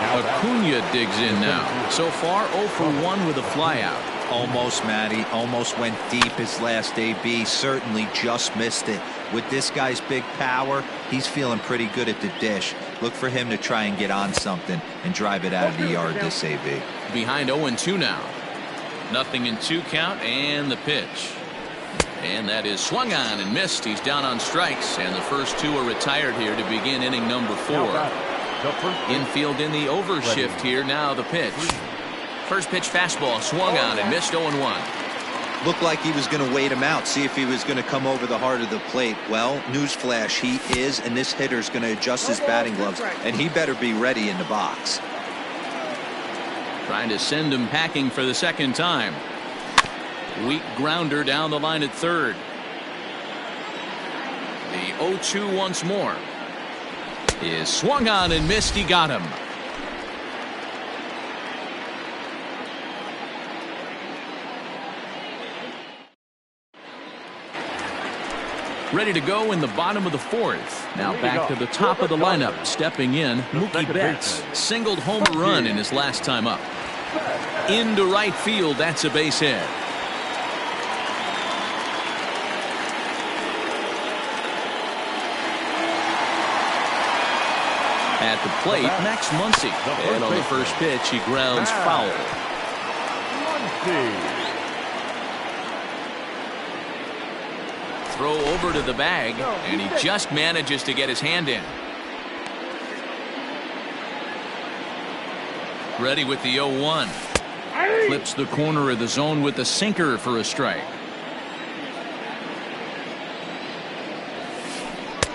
Acuna digs in now. So far, 0 for 1 with a flyout. Almost, Matty. Almost went deep his last AB. Certainly just missed it. With this guy's big power, he's feeling pretty good at the dish. Look for him to try and get on something and drive it out of the yard this AB. Behind 0-2 now. Nothing in 2 count, and the pitch. And that is swung on and missed. He's down on strikes, and the first 2 are retired here to begin inning number 4. Infield in the overshift here. Now the pitch. First pitch fastball swung on and missed. 0-1. Looked like he was going to wait him out, see if he was going to come over the heart of the plate. Well, newsflash, he is, and this hitter's going to adjust his batting gloves, and he better be ready in the box. Trying to send him packing for the second time. Weak grounder down the line at third. The 0-2 once more. Is swung on and missed. He got him. Ready to go in the bottom of the 4th. Now back to the top of the lineup. Stepping in, Mookie Betts. Singled home run in his last time up. Into right field. That's a base hit. At the plate, Max Muncy. And on the first pitch, he grounds foul. Throw over to the bag, and he just manages to get his hand in. Ready with the 0-1. Flips the corner of the zone with the sinker for a strike.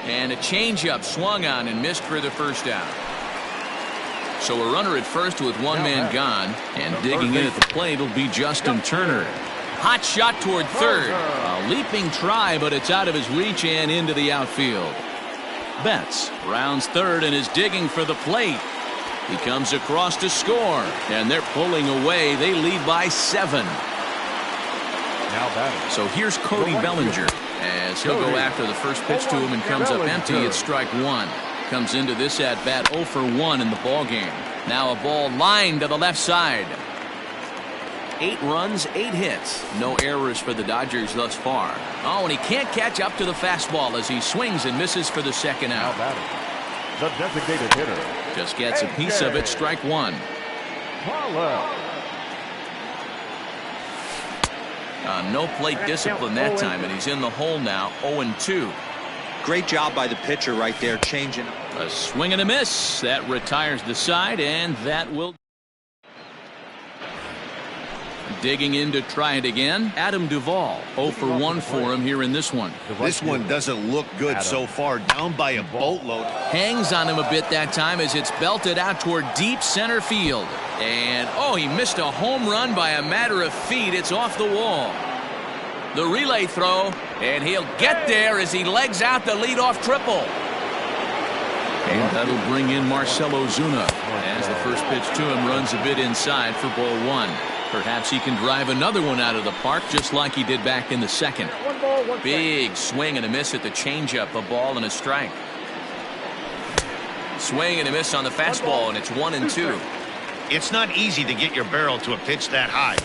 And a changeup swung on and missed for the first out. So a runner at first with one man gone, and digging in at the plate will be Justin Turner. Hot shot toward third. A leaping try, but it's out of his reach and into the outfield. Betts rounds third and is digging for the plate. He comes across to score, and they're pulling away. They lead by 7. So here's Cody Bellinger as he'll go after the first pitch to him and comes up empty. It's strike 1. Comes into this at bat 0 for 1 in the ball game. Now a ball lined to the left side. 8 runs, 8 hits. No errors for the Dodgers thus far. Oh, and he can't catch up to the fastball as he swings and misses for the second out. The designated hitter just gets a piece of it. Strike 1. No plate discipline that time, and he's in the hole now. 0-2. Great job by the pitcher right there, changing. A swing and a miss. That retires the side, and that will. Digging in to try it again. Adam Duvall. 0 for 1 for him here in this one. This one doesn't look good so far. Down by a boatload. Hangs on him a bit that time as it's belted out toward deep center field. And, oh, he missed a home run by a matter of feet. It's off the wall. The relay throw, and he'll get there as he legs out the leadoff triple. And that'll bring in Marcelo Zuna as the first pitch to him runs a bit inside for ball one. Perhaps he can drive another one out of the park just like he did back in the second. Big swing and a miss at the changeup, a ball and a strike. Swing and a miss on the fastball, and it's 1-2. It's not easy to get your barrel to a pitch that high.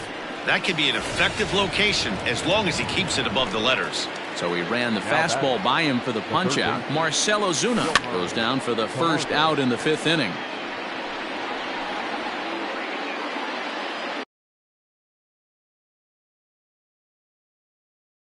That can be an effective location as long as he keeps it above the letters. So he ran the fastball by him for the punch out. Marcelo Zuna goes down for the first out in the fifth inning.